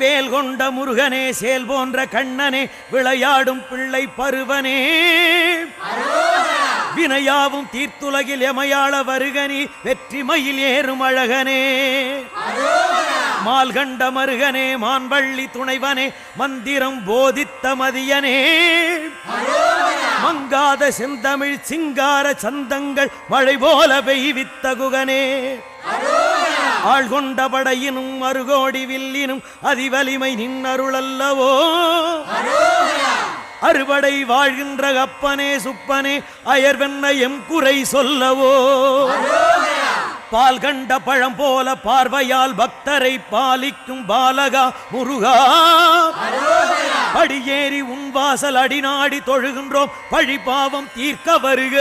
வேல் கொண்ட முருகனே, சேல் போன்ற கண்ணனே, விளையாடும் பிள்ளை பருவனே, வினையாவும் தீர்த்துலகில் எமையாள வருகனி, வெற்றி மயில் ஏறும் அழகனே, மால் கண்ட மருகனே, மான்பள்ளி துணைவனே, மந்திரம் போதித்த மதியனே, மங்காத செந்தமிழ் சிங்கார சந்தங்கள் மழை போல பெய்வித்த குகனே, ஆள்கொண்ட படையினும் அருகோடி வில்லினும் அதிவலிமை நின்னருளல்லவோ, அறுபடை வாழ்கின்ற அப்பனே சுப்பனே, அயர்வென்ன எம் குறை சொல்லவோ, பால் கண்ட பழம் போல பார்வையால் பக்தரை பாலிக்கும் பாலகா முருகா, படியேறி உன் வாசல் அடிநாடி தொழுகின்றோம், பழி பாவம் தீர்க்க வருக.